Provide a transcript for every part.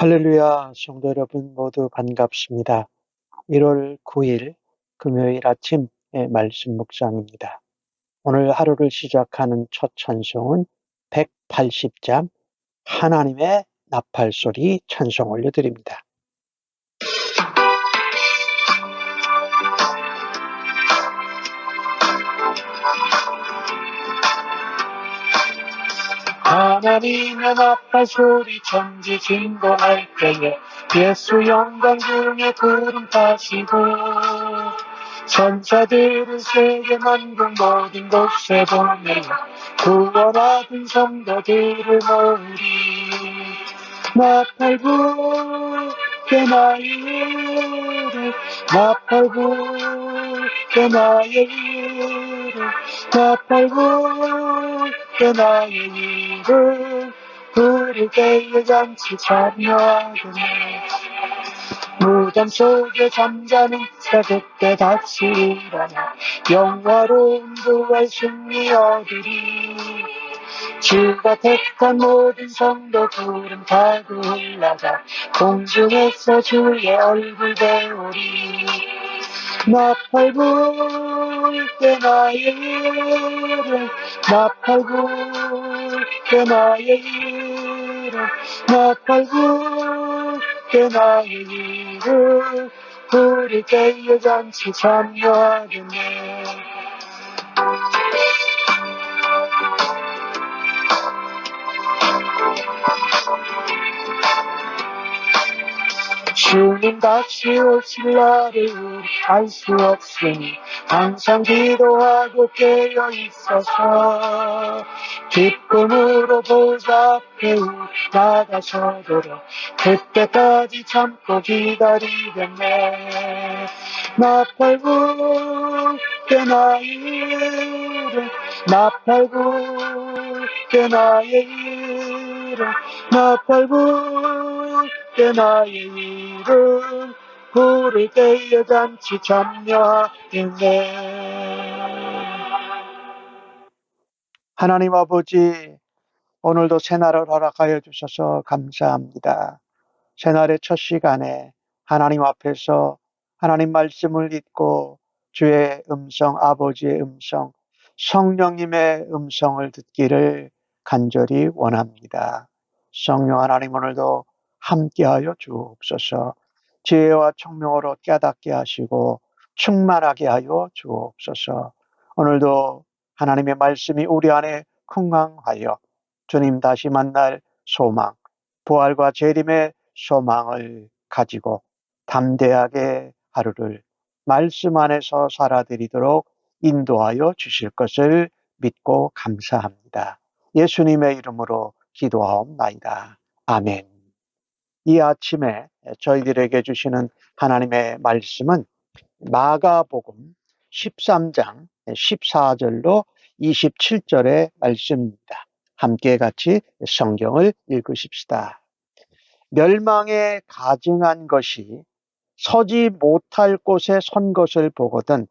할렐루야, 성도 여러분 모두 반갑습니다. 1월 9일 금요일 아침의 말씀 묵상입니다. 오늘 하루를 시작하는 첫 찬송은 180장 하나님의 나팔소리 찬송 올려드립니다. 하나님의 나팔소리 천지 진동할 때에 예수 영광 중에 구름 타시고 천사들을 세계 만국 모든 곳에 보내어 구원받은 성도들을 모으리. 나팔 불게 나의 이름, 나팔 불게 나의 이름, 나팔 불게 나의 이름, 부를 때에 잔치 참여하겠네. 무덤 속에 잠자는 자 그때 다시 일어나 영화로운 부활 승리 얻으리. 주가 택한 모든 성도 구름 타고 올라가 공중에서 주의 얼굴 배우리. 나팔 불게 나의 이름, 나팔 불게 나의 이름, 나팔 불게 나의 이름, 부를 때에 잔치 참여하겠네. 주님 다시 오실 날을 우리 알 수 없으니 항상 기도하고 깨어 있어서 기쁨으로 보좌 앞에 우리 나가서도록 그때까지 참고 기다리겠네. 나팔 불게 나의 이름, 나팔 불게 나의 이름, 나팔 불게 나의 이름, 부를 때에 잔치 참여하겠네. 하나님 아버지, 오늘도 새날을 허락하여 주셔서 감사합니다. 새날의 첫 시간에 하나님 앞에서 하나님 말씀을 읽고 주의 음성, 아버지의 음성, 성령님의 음성을 듣기를 간절히 원합니다. 성령 하나님, 오늘도 함께하여 주옵소서. 지혜와 총명으로 깨닫게 하시고 충만하게 하여 주옵소서. 오늘도 하나님의 말씀이 우리 안에 흥황하여 주님 다시 만날 소망, 부활과 재림의 소망을 가지고 담대하게 하루를 말씀 안에서 살아드리도록 인도하여 주실 것을 믿고 감사합니다. 예수님의 이름으로 기도하옵나이다. 아멘. 이 아침에 저희들에게 주시는 하나님의 말씀은 마가복음 13장 14절로 27절의 말씀입니다. 함께 같이 성경을 읽으십시다. 멸망에 가증한 것이 서지 못할 곳에 선 것을 보거든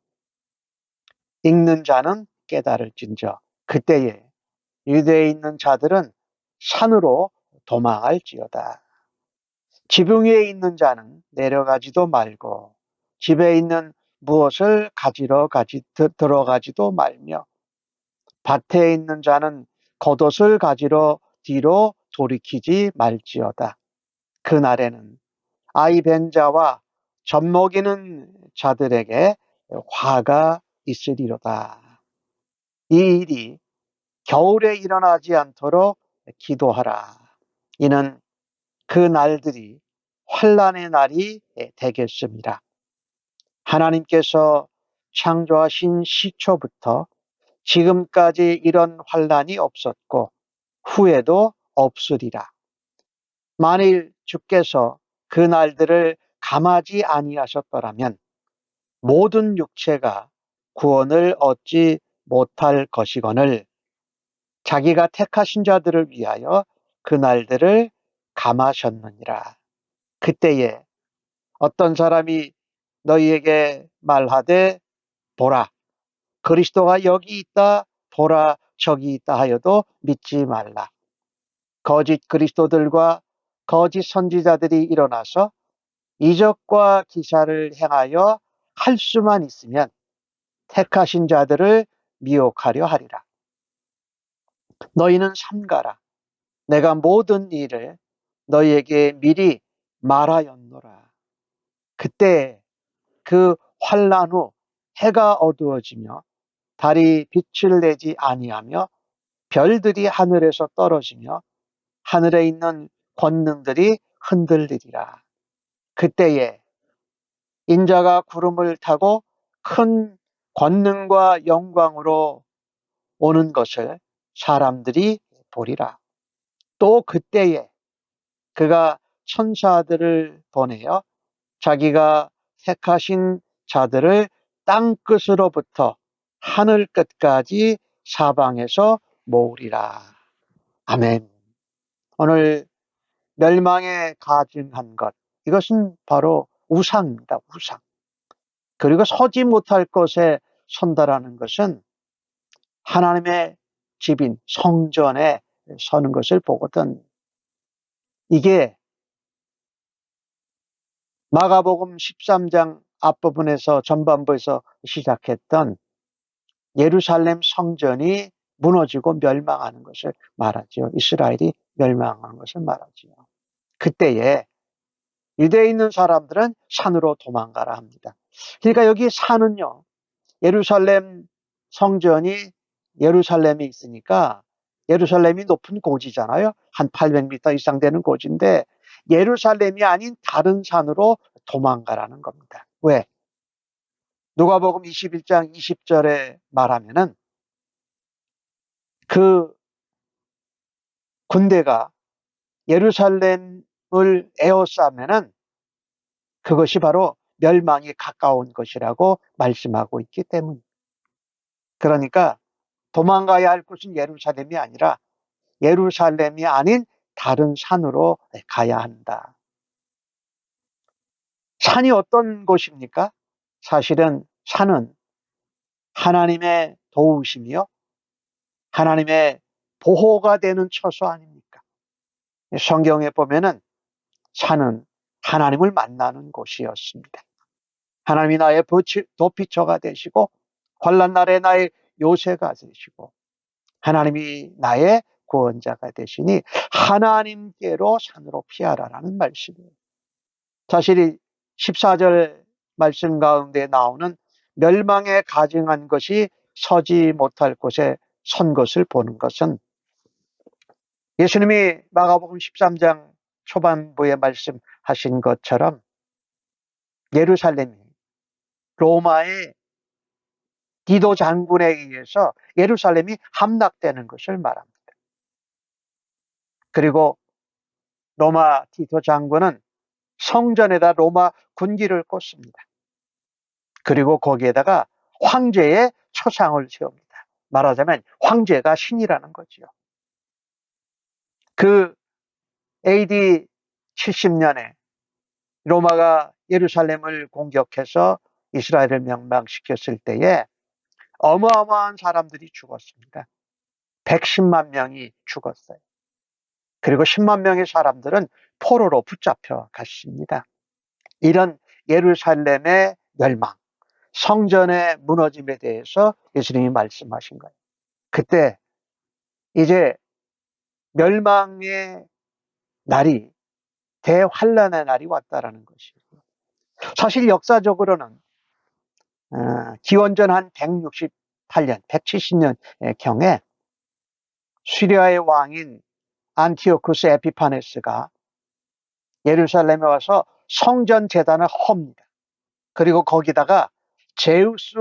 읽는 자는 깨달을진저 그때에 유대에 있는 자들은 산으로 도망할지어다. 지붕 위에 있는 자는 내려가지도 말고 집에 있는 무엇을 가지러 들어가지도 말며 밭에 있는 자는 겉옷을 가지러 뒤로 돌이키지 말지어다. 그날에는 아이 벤 자와 젖 먹이는 자들에게 화가 있으리로다. 이 일이 겨울에 일어나지 않도록 기도하라. 이는 그 날들이 환난의 날이 되겠습니다. 하나님께서 창조하신 시초부터 지금까지 이런 환난이 없었고 후에도 없으리라. 만일 주께서 그 날들을 감하지 아니하셨더라면 모든 육체가 구원을 얻지 못할 것이거늘 자기가 택하신 자들을 위하여 그 날들을 감하셨느니라. 그때에 어떤 사람이 너희에게 말하되 보라, 그리스도가 여기 있다, 보라, 저기 있다 하여도 믿지 말라. 거짓 그리스도들과 거짓 선지자들이 일어나서 이적과 기사를 행하여 할 수만 있으면 택하신 자들을 미혹하려 하리라. 너희는 삼가라. 내가 모든 일을 너희에게 미리 말하였노라. 그때 그 환난 후 해가 어두워지며 달이 빛을 내지 아니하며 별들이 하늘에서 떨어지며 하늘에 있는 권능들이 흔들리리라. 그때에 인자가 구름을 타고 큰 권능과 영광으로 오는 것을 사람들이 보리라. 또 그때에 그가 천사들을 보내어 자기가 택하신 자들을 땅 끝으로부터 하늘 끝까지 사방에서 모으리라. 아멘. 오늘 멸망에 가증한 것, 이것은 바로 우상입니다. 우상. 그리고 서지 못할 것에 선다라는 것은 하나님의 집인 성전에 서는 것을 보거든. 이게 마가복음 13장 앞부분에서 전반부에서 시작했던 예루살렘 성전이 무너지고 멸망하는 것을 말하죠. 이스라엘이 멸망하는 것을 말하죠. 그때에 유대에 있는 사람들은 산으로 도망가라 합니다. 그러니까 여기 산은요, 예루살렘 성전이 예루살렘에 있으니까 예루살렘이 높은 고지잖아요. 한 800m 이상 되는 고지인데 예루살렘이 아닌 다른 산으로 도망가라는 겁니다. 왜? 누가복음 21장 20절에 말하면은 그 군대가 예루살렘을 에워싸면은 그것이 바로 멸망이 가까운 것이라고 말씀하고 있기 때문입니다. 그러니까 도망가야 할 곳은 예루살렘이 아니라 예루살렘이 아닌 다른 산으로 가야 한다. 산이 어떤 곳입니까? 사실은 산은 하나님의 도우심이요, 하나님의 보호가 되는 처소 아닙니까? 성경에 보면은 산은 하나님을 만나는 곳이었습니다. 하나님이 나의 도피처가 되시고 환난 날에 나의 요새가 되시고 하나님이 나의 구원자가 되시니 하나님께로 산으로 피하라라는 말씀이에요. 사실 14절 말씀 가운데 나오는 멸망에 가증한 것이 서지 못할 곳에 선 것을 보는 것은 예수님이 마가복음 13장 초반부에 말씀하신 것처럼 예루살렘이 로마의 디도 장군에 의해서 예루살렘이 함락되는 것을 말합니다. 그리고 로마 디도 장군은 성전에다 로마 군기를 꽂습니다. 그리고 거기에다가 황제의 초상을 세웁니다. 말하자면 황제가 신이라는 거죠. 그 AD 70년에 로마가 예루살렘을 공격해서 이스라엘을 멸망시켰을 때에 어마어마한 사람들이 죽었습니다. 110만 명이 죽었어요. 그리고 10만 명의 사람들은 포로로 붙잡혀 갔습니다. 이런 예루살렘의 멸망, 성전의 무너짐에 대해서 예수님이 말씀하신 거예요. 그때 이제 멸망의 날이, 대환란의 날이 왔다라는 것이고, 사실 역사적으로는 기원전 한 168년, 170년경에 시리아의 왕인 안티오쿠스 에피파네스가 예루살렘에 와서 성전 제단을 헙니다. 그리고 거기다가 제우스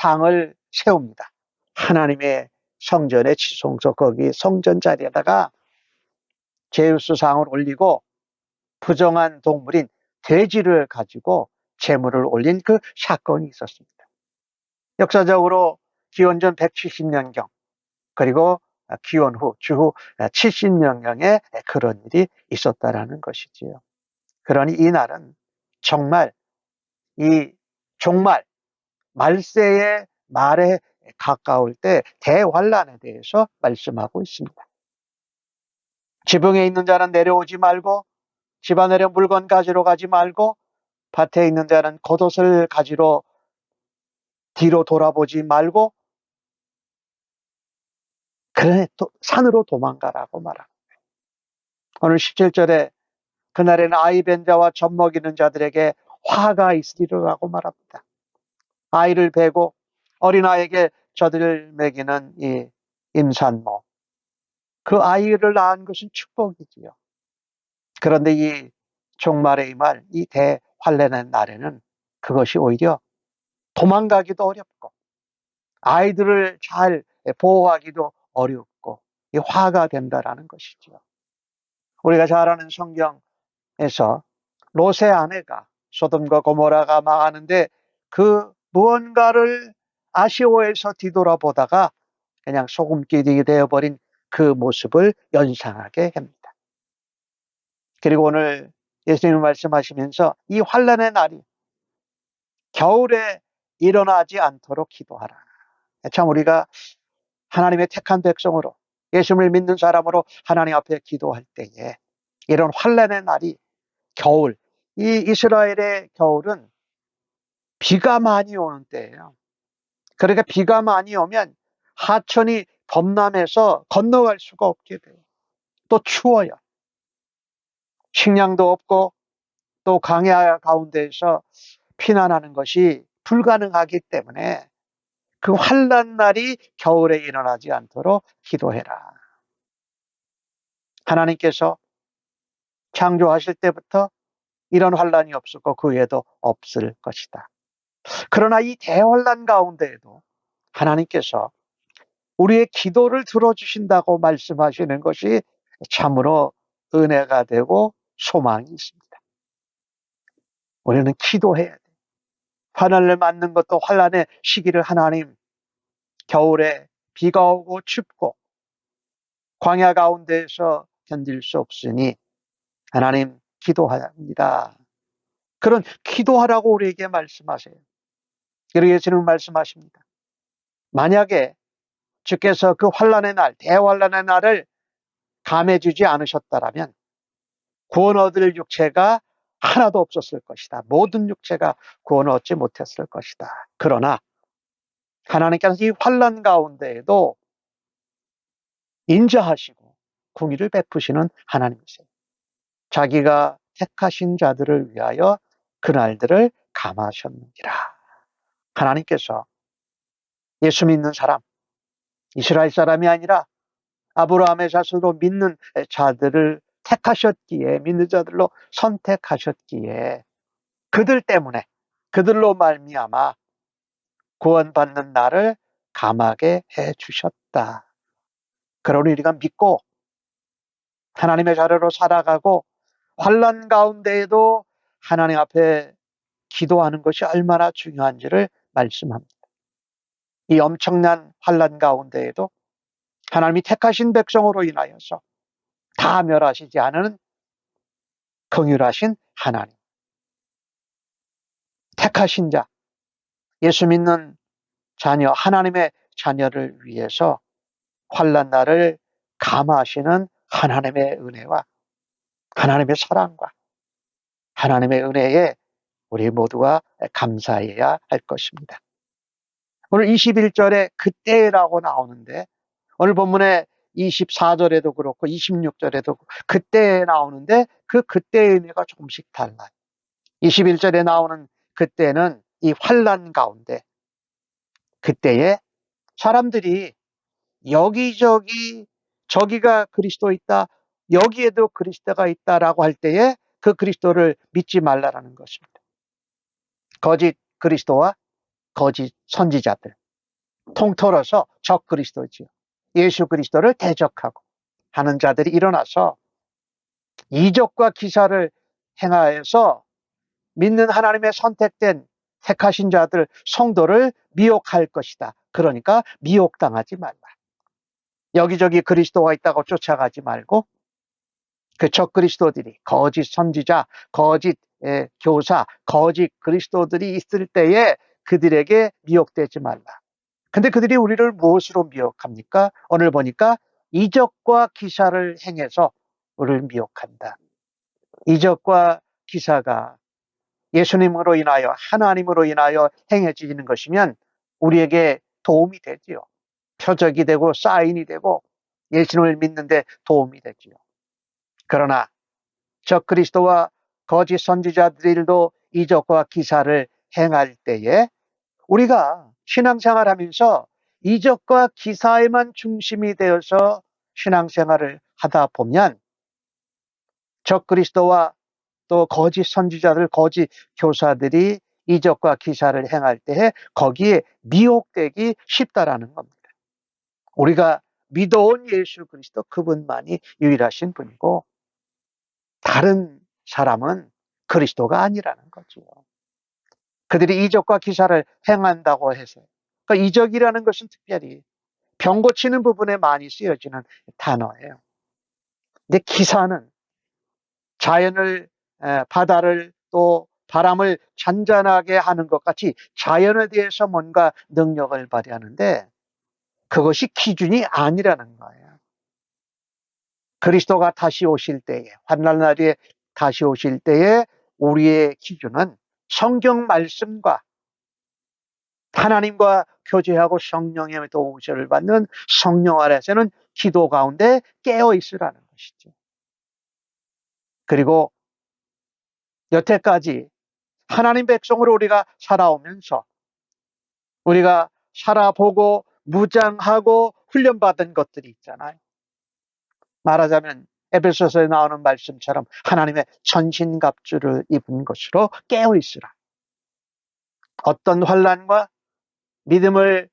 상을 세웁니다. 하나님의 성전의 지성소, 거기 성전 자리에다가 제우스 상을 올리고 부정한 동물인 돼지를 가지고 제물을 올린 그 사건이 있었습니다. 역사적으로 기원전 170년경 그리고 기원 후 주후 70년경에 그런 일이 있었다라는 것이지요. 그러니 이 날은 정말 이 종말, 말세의 말에 가까울 때 대환란에 대해서 말씀하고 있습니다. 지붕에 있는 자는 내려오지 말고 집안에 물건 가지러 가지 말고 밭에 있는 데는 겉옷을 가지러 뒤로 돌아보지 말고 그래 산으로 도망가라고 말합니다. 오늘 17절에 그날에는 아이 벤 자와 젖 먹이는 자들에게 화가 있으리라고 말합니다. 아이를 베고 어린아이에게 젖을 먹이는 이 임산모, 그 아이를 낳은 것은 축복이지요. 그런데 이 종말의 이 말, 이 대환란의 날에는 그것이 오히려 도망가기도 어렵고 아이들을 잘 보호하기도 어렵고 이 화가 된다라는 것이죠. 우리가 잘 아는 성경에서 롯의 아내가 소돔과 고모라가 망하는데 그 무언가를 아쉬워해서 뒤돌아보다가 그냥 소금기둥이 되어버린 그 모습을 연상하게 합니다. 그리고 오늘 예수님이 말씀하시면서 이 환란의 날이 겨울에 일어나지 않도록 기도하라. 참 우리가 하나님의 택한 백성으로 예수님을 믿는 사람으로 하나님 앞에 기도할 때에 이런 환란의 날이 겨울, 이 이스라엘의 겨울은 비가 많이 오는 때예요. 그러니까 비가 많이 오면 하천이 범람해서 건너갈 수가 없게 돼요. 또 추워요. 식량도 없고 또 강야 가운데에서 피난하는 것이 불가능하기 때문에 그 환난 날이 겨울에 일어나지 않도록 기도해라. 하나님께서 창조하실 때부터 이런 환란이 없었고 그 외에도 없을 것이다. 그러나 이 대환란 가운데에도 하나님께서 우리의 기도를 들어주신다고 말씀하시는 것이 참으로 은혜가 되고 소망이 있습니다. 우리는 기도해야 돼요. 환난을 맞는 것도 환난의 시기를 하나님, 겨울에 비가 오고 춥고 광야 가운데에서 견딜 수 없으니 하나님 기도합니다. 그런 기도하라고 우리에게 말씀하세요. 그리고 예수님은 말씀하십니다. 만약에 주께서 그 환난의 날, 대환난의 날을 감해주지 않으셨다라면 구원 얻을 육체가 하나도 없었을 것이다. 모든 육체가 구원을 얻지 못했을 것이다. 그러나 하나님께서 이 환난 가운데에도 인자하시고 공의를 베푸시는 하나님이세요. 자기가 택하신 자들을 위하여 그날들을 감하셨느니라. 하나님께서 예수 믿는 사람, 이스라엘 사람이 아니라 아브라함의 자손으로 믿는 자들을 택하셨기에, 믿는 자들로 선택하셨기에 그들 때문에, 그들로 말미암아 구원받는 날을 감하게 해주셨다. 그러니 우리가 믿고 하나님의 자녀로 살아가고 환난 가운데에도 하나님 앞에 기도하는 것이 얼마나 중요한지를 말씀합니다. 이 엄청난 환난 가운데에도 하나님이 택하신 백성으로 인하여서 다 멸하시지 않은 긍휼하신 하나님, 택하신 자, 예수 믿는 자녀, 하나님의 자녀를 위해서 환난 날을 감하시는 하나님의 은혜와 하나님의 사랑과 하나님의 은혜에 우리 모두가 감사해야 할 것입니다. 오늘 21절에 그때라고 나오는데 오늘 본문에 24절에도 그렇고 26절에도 그때 나오는데 그 그때의 의미가 조금씩 달라요. 21절에 나오는 그때는 이 환난 가운데 그때에 사람들이 여기저기 저기가 그리스도 있다, 여기에도 그리스도가 있다라고 할 때에 그 그리스도를 믿지 말라라는 것입니다. 거짓 그리스도와 거짓 선지자들, 통틀어서 적 그리스도지요. 예수 그리스도를 대적하고 하는 자들이 일어나서 이적과 기사를 행하여서 믿는 하나님의 선택된 택하신 자들, 성도를 미혹할 것이다. 그러니까 미혹당하지 말라. 여기저기 그리스도가 있다고 쫓아가지 말고 그 적 그리스도들이 거짓 선지자, 거짓 교사, 거짓 그리스도들이 있을 때에 그들에게 미혹되지 말라. 근데 그들이 우리를 무엇으로 미혹합니까? 오늘 보니까 이적과 기사를 행해서 우리를 미혹한다. 이적과 기사가 예수님으로 인하여, 하나님으로 인하여 행해지는 것이면 우리에게 도움이 되지요. 표적이 되고 사인이 되고 예수님을 믿는데 도움이 되지요. 그러나 적그리스도와 거짓 선지자들도 이적과 기사를 행할 때에 우리가 신앙생활하면서 이적과 기사에만 중심이 되어서 신앙생활을 하다 보면 적그리스도와 또 거짓 선지자들, 거짓 교사들이 이적과 기사를 행할 때에 거기에 미혹되기 쉽다라는 겁니다. 우리가 믿어온 예수 그리스도 그분만이 유일하신 분이고 다른 사람은 그리스도가 아니라는 거죠. 그들이 이적과 기사를 행한다고 해서, 그러니까 이적이라는 것은 특별히 병 고치는 부분에 많이 쓰여지는 단어예요. 근데 기사는 자연을, 바다를 또 바람을 잔잔하게 하는 것 같이 자연에 대해서 뭔가 능력을 발휘하는데 그것이 기준이 아니라는 거예요. 그리스도가 다시 오실 때에, 환난 날에 다시 오실 때에 우리의 기준은 성경 말씀과 하나님과 교제하고 성령의 도우심을 받는 성령 아래서는 기도 가운데 깨어 있으라는 것이죠. 그리고 여태까지 하나님 백성으로 우리가 살아오면서 우리가 살아보고 무장하고 훈련받은 것들이 있잖아요. 말하자면 에베소서에 나오는 말씀처럼 하나님의 전신갑주를 입은 것으로 깨어 있으라. 어떤 환난과 믿음을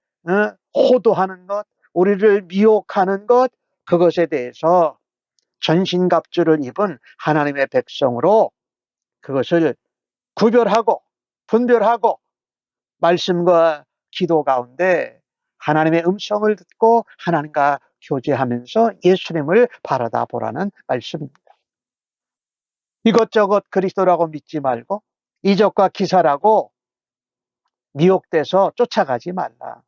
호도하는 것, 우리를 미혹하는 것, 그것에 대해서 전신갑주를 입은 하나님의 백성으로 그것을 구별하고 분별하고 말씀과 기도 가운데 하나님의 음성을 듣고 하나님과 교제하면서 예수님을 바라다 보라는 말씀입니다. 이것저것 그리스도라고 믿지 말고 이적과 기사라고 미혹돼서 쫓아가지 말라.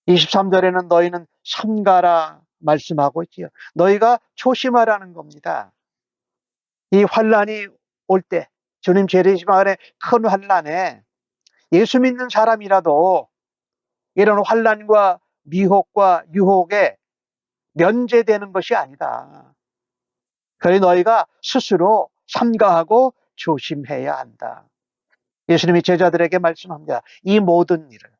23절에는 너희는 삼가라 말씀하고 있지요. 너희가 조심하라는 겁니다. 이 환란이 올 때, 주님 재림하는 큰 환란에 예수 믿는 사람이라도 이런 환란과 미혹과 유혹에 면제되는 것이 아니다. 그래 너희가 스스로 삼가하고 조심해야 한다. 예수님이 제자들에게 말씀합니다. 이 모든 일을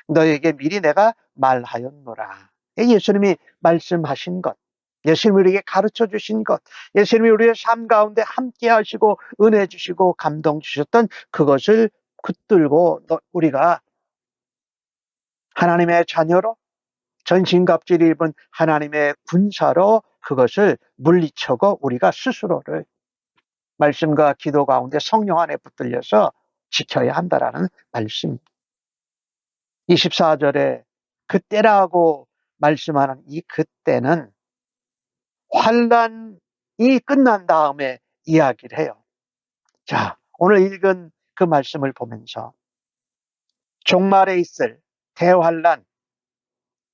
너에게 미리 내가 말하였노라. 예수님이 말씀하신 것, 예수님이 우리에게 가르쳐 주신 것, 예수님이 우리의 삶 가운데 함께 하시고 은혜 주시고 감동 주셨던 그것을 붙들고 우리가 하나님의 자녀로 전신갑주를 입은 하나님의 군사로 그것을 물리쳐고 우리가 스스로를 말씀과 기도 가운데 성령 안에 붙들려서 지켜야 한다라는 말씀. 24절에 그때라고 말씀하는 이 그때는 환란이 끝난 다음에 이야기를 해요. 자, 오늘 읽은 그 말씀을 보면서 종말에 있을 대환란,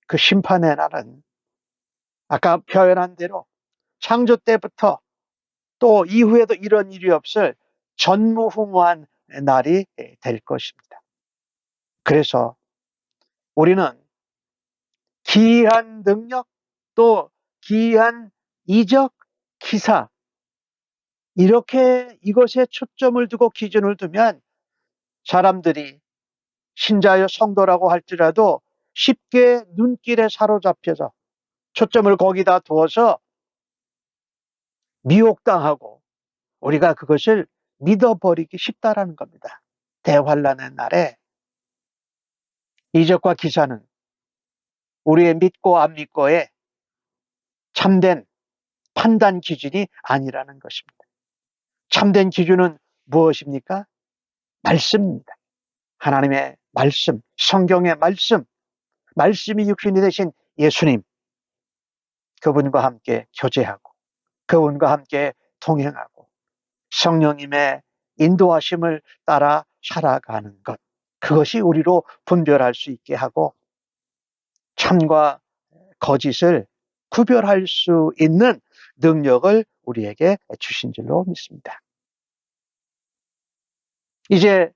그 심판의 날은 아까 표현한 대로 창조 때부터 또 이후에도 이런 일이 없을 전무후무한 날이 될 것입니다. 그래서 우리는 기이한 능력 또 기이한 이적 기사 이렇게 이것에 초점을 두고 기준을 두면 사람들이 신자여 성도라고 할지라도 쉽게 눈길에 사로잡혀서 초점을 거기다 두어서 미혹당하고 우리가 그것을 믿어버리기 쉽다라는 겁니다. 대환란의 날에 이적과 기사는 우리의 믿고 안 믿고의 참된 판단 기준이 아니라는 것입니다. 참된 기준은 무엇입니까? 말씀입니다. 하나님의 말씀, 성경의 말씀, 말씀이 육신이 되신 예수님, 그분과 함께 교제하고 그분과 함께 동행하고 성령님의 인도하심을 따라 살아가는 것, 그것이 우리로 분별할 수 있게 하고 참과 거짓을 구별할 수 있는 능력을 우리에게 주신 줄로 믿습니다. 이제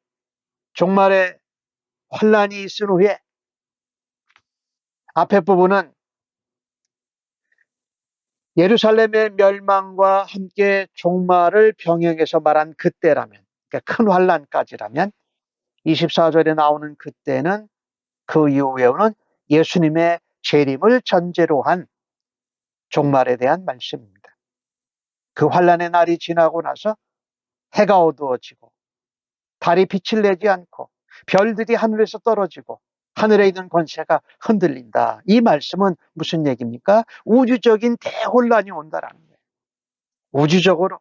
종말의 환란이 있은 후에 앞에 부분은 예루살렘의 멸망과 함께 종말을 병행해서 말한 그때라면, 그러니까 큰 환란까지라면 24절에 나오는 그때는 그 이후에 오는 예수님의 재림을 전제로 한 종말에 대한 말씀입니다. 그 환란의 날이 지나고 나서 해가 어두워지고 달이 빛을 내지 않고 별들이 하늘에서 떨어지고 하늘에 있는 권세가 흔들린다. 이 말씀은 무슨 얘기입니까? 우주적인 대혼란이 온다라는 거예요. 우주적으로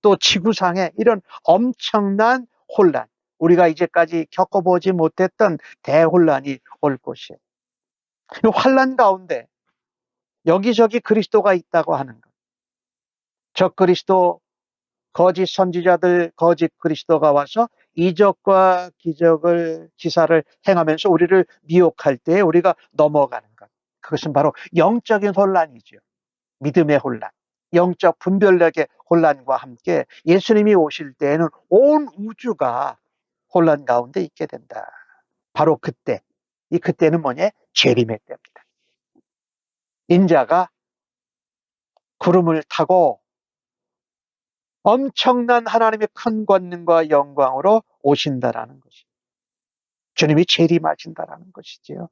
또 지구상에 이런 엄청난 혼란, 우리가 이제까지 겪어보지 못했던 대혼란이 올 것이에요. 이 환란 가운데 여기저기 그리스도가 있다고 하는 것. 적 그리스도, 거짓 선지자들, 거짓 그리스도가 와서 이적과 기적을, 기사를 행하면서 우리를 미혹할 때 우리가 넘어가는 것. 그것은 바로 영적인 혼란이죠. 믿음의 혼란. 영적 분별력의 혼란과 함께 예수님이 오실 때에는 온 우주가 혼란 가운데 있게 된다. 바로 그때. 이 그때는 뭐냐? 재림의 때입니다. 인자가 구름을 타고 엄청난 하나님의 큰 권능과 영광으로 오신다라는 것이. 주님이 재림하신다라는 것이지요.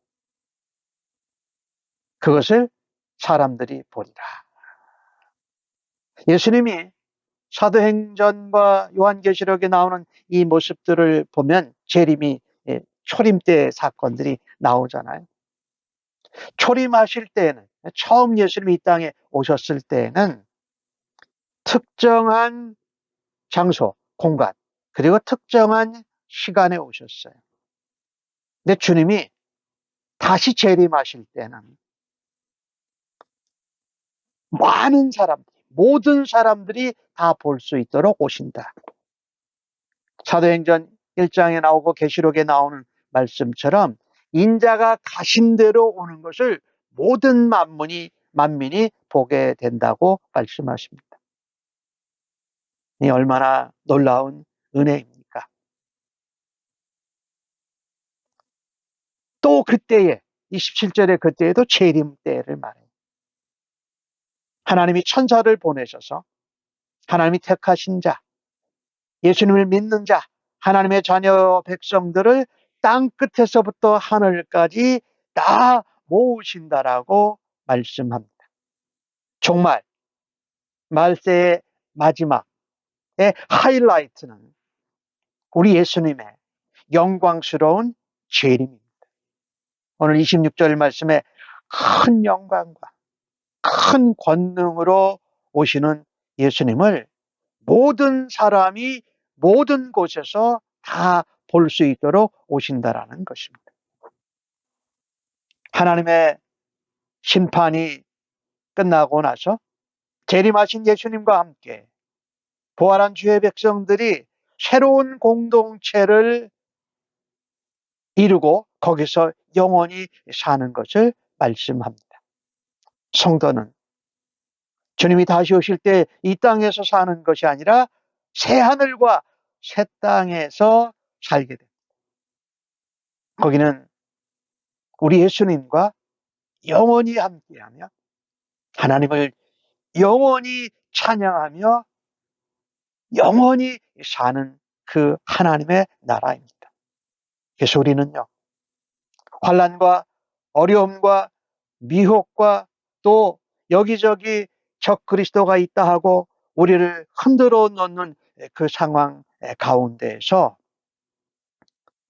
그것을 사람들이 보리라. 예수님이 사도행전과 요한계시록에 나오는 이 모습들을 보면 재림이, 초림 때 사건들이 나오잖아요. 초림하실 때에는, 처음 예수님이 이 땅에 오셨을 때에는 특정한 장소, 공간, 그리고 특정한 시간에 오셨어요. 근데 주님이 다시 재림하실 때는 많은 사람들이, 모든 사람들이 다 볼 수 있도록 오신다. 사도행전 1장에 나오고 계시록에 나오는 말씀처럼 인자가 가신 대로 오는 것을 모든 만민이 보게 된다고 말씀하십니다. 이 얼마나 놀라운 은혜입니까? 또 그때에 27절의 그때에도 재림 때를 말해요. 하나님이 천사를 보내셔서 하나님이 택하신 자, 예수님을 믿는 자, 하나님의 자녀 백성들을 땅 끝에서부터 하늘까지 다 모으신다라고 말씀합니다. 정말 말세의 마지막의 하이라이트는 우리 예수님의 영광스러운 재림입니다. 오늘 26절 말씀에 큰 영광과 큰 권능으로 오시는 예수님을 모든 사람이 모든 곳에서 다 볼 수 있도록 오신다라는 것입니다. 하나님의 심판이 끝나고 나서 재림하신 예수님과 함께 부활한 주의 백성들이 새로운 공동체를 이루고 거기서 영원히 사는 것을 말씀합니다. 성도는 주님이 다시 오실 때 이 땅에서 사는 것이 아니라 새 하늘과 새 땅에서 살게 됩니다. 거기는 우리 예수님과 영원히 함께하며 하나님을 영원히 찬양하며 영원히 사는 그 하나님의 나라입니다. 그래서 우리는요, 환난과 어려움과 미혹과 또 여기저기 적 그리스도가 있다 하고 우리를 흔들어 놓는 그 상황 가운데에서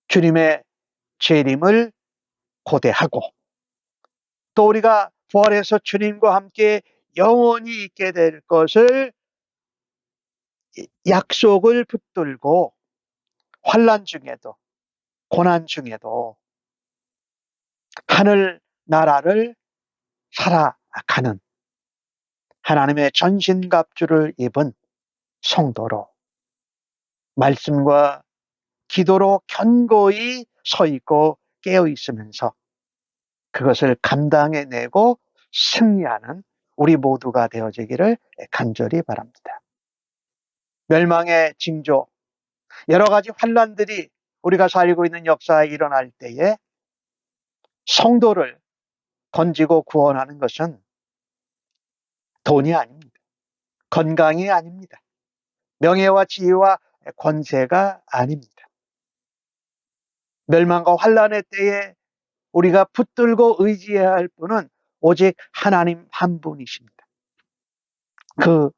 주님의 재림을 고대하고 또 우리가 부활해서 주님과 함께 영원히 있게 될 것을 약속을 붙들고 환난 중에도 고난 중에도 하늘 나라를 살아가는 하나님의 전신갑주를 입은 성도로 말씀과 기도로 견고히 서 있고 깨어 있으면서 그것을 감당해내고 승리하는 우리 모두가 되어지기를 간절히 바랍니다. 멸망의 징조, 여러 가지 환난들이 우리가 살고 있는 역사에 일어날 때에 성도를 건지고 구원하는 것은 돈이 아닙니다. 건강이 아닙니다. 명예와 지위와 권세가 아닙니다. 멸망과 환난의 때에 우리가 붙들고 의지해야 할 분은 오직 하나님 한 분이십니다. 그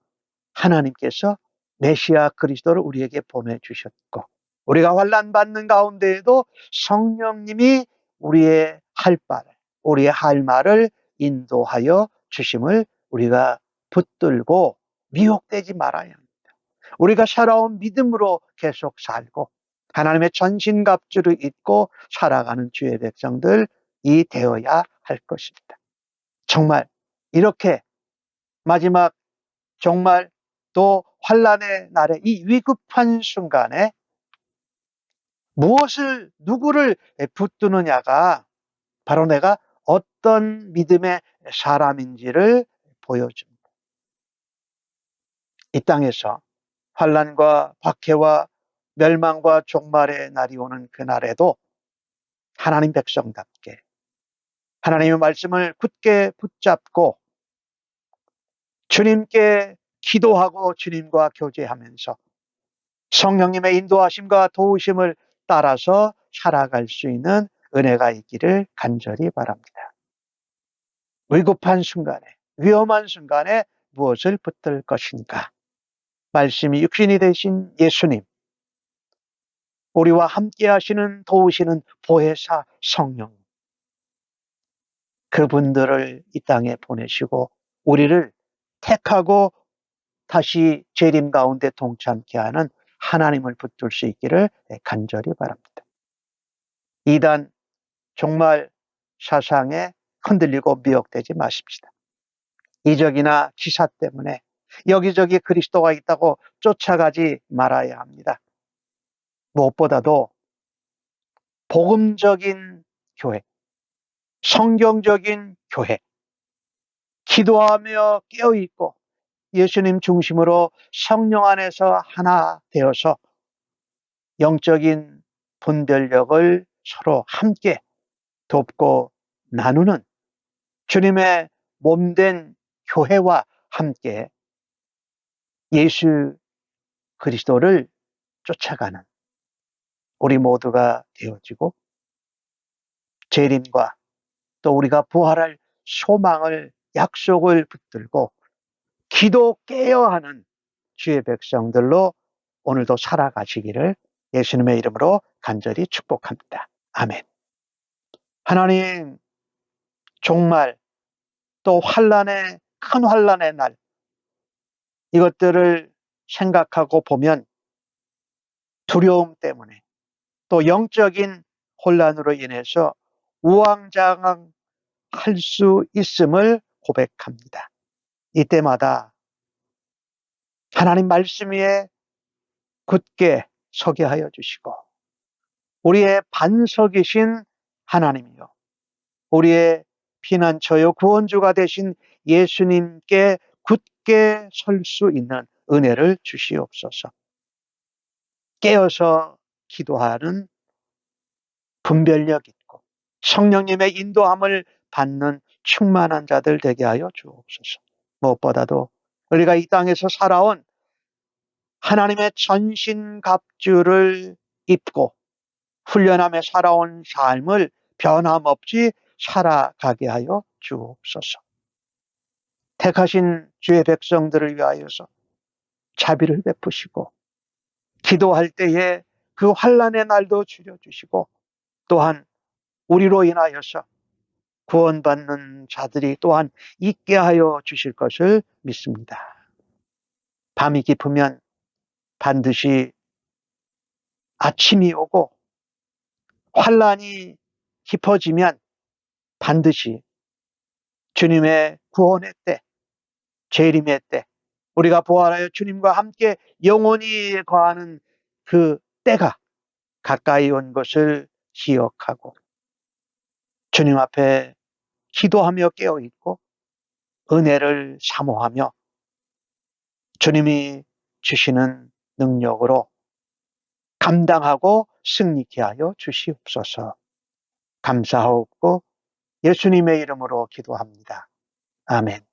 하나님께서 메시아 그리스도를 우리에게 보내주셨고, 우리가 환난 받는 가운데에도 성령님이 우리의 할 말을 인도하여 주심을 우리가 붙들고 미혹되지 말아야 합니다. 우리가 살아온 믿음으로 계속 살고 하나님의 전신갑주를 입고 살아가는 주의 백성들이 되어야 할 것입니다. 정말 이렇게 마지막 정말 또 환난의 날에 이 위급한 순간에 누구를 붙드느냐가 바로 내가 어떤 믿음의 사람인지를 보여줍니다. 이 땅에서 환난과 박해와 멸망과 종말의 날이 오는 그날에도 하나님 백성답게 하나님의 말씀을 굳게 붙잡고 주님께 기도하고 주님과 교제하면서 성령님의 인도하심과 도우심을 따라서 살아갈 수 있는 은혜가 있기를 간절히 바랍니다. 위급한 순간에, 위험한 순간에 무엇을 붙들 것인가? 말씀이 육신이 되신 예수님, 우리와 함께 하시는 도우시는 보혜사 성령, 그분들을 이 땅에 보내시고 우리를 택하고 다시 재림 가운데 동참케 하는 하나님을 붙들 수 있기를 간절히 바랍니다. 이단 종말 사상에 흔들리고 미혹되지 마십시다. 이적이나 기사 때문에 여기저기 그리스도가 있다고 쫓아가지 말아야 합니다. 무엇보다도 복음적인 교회, 성경적인 교회, 기도하며 깨어있고 예수님 중심으로 성령 안에서 하나 되어서 영적인 분별력을 서로 함께 돕고 나누는 주님의 몸된 교회와 함께 예수 그리스도를 쫓아가는 우리 모두가 되어지고 재림과 또 우리가 부활할 소망을 약속을 붙들고 기도 깨어 하는 주의 백성들로 오늘도 살아가시기를 예수님의 이름으로 간절히 축복합니다. 아멘. 하나님, 종말 또 큰 환난의 날, 이것들을 생각하고 보면 두려움 때문에 또 영적인 혼란으로 인해서 우왕좌왕할 수 있음을 고백합니다. 이때마다 하나님 말씀 위에 굳게 서게 하여 주시고 우리의 반석이신 하나님이요, 우리의 피난처요 구원주가 되신 예수님께 굳게 설 수 있는 은혜를 주시옵소서. 깨어서 기도하는 분별력 있고 성령님의 인도함을 받는 충만한 자들 되게 하여 주옵소서. 무엇보다도 우리가 이 땅에서 살아온 하나님의 전신갑주를 입고 훈련하며 살아온 삶을 변함없이 살아가게 하여 주옵소서. 택하신 주의 백성들을 위하여서 자비를 베푸시고 기도할 때에 그 환난의 날도 줄여주시고 또한 우리로 인하여서 구원받는 자들이 또한 있게 하여 주실 것을 믿습니다. 밤이 깊으면 반드시 아침이 오고 환난이 깊어지면 반드시 주님의 구원의 때, 재림의 때, 우리가 부활하여 주님과 함께 영원히 거하는 그 때가 가까이 온 것을 기억하고 주님 앞에 기도하며 깨어있고 은혜를 사모하며 주님이 주시는 능력으로 감당하고 승리케 하여 주시옵소서. 감사하옵고 예수님의 이름으로 기도합니다. 아멘.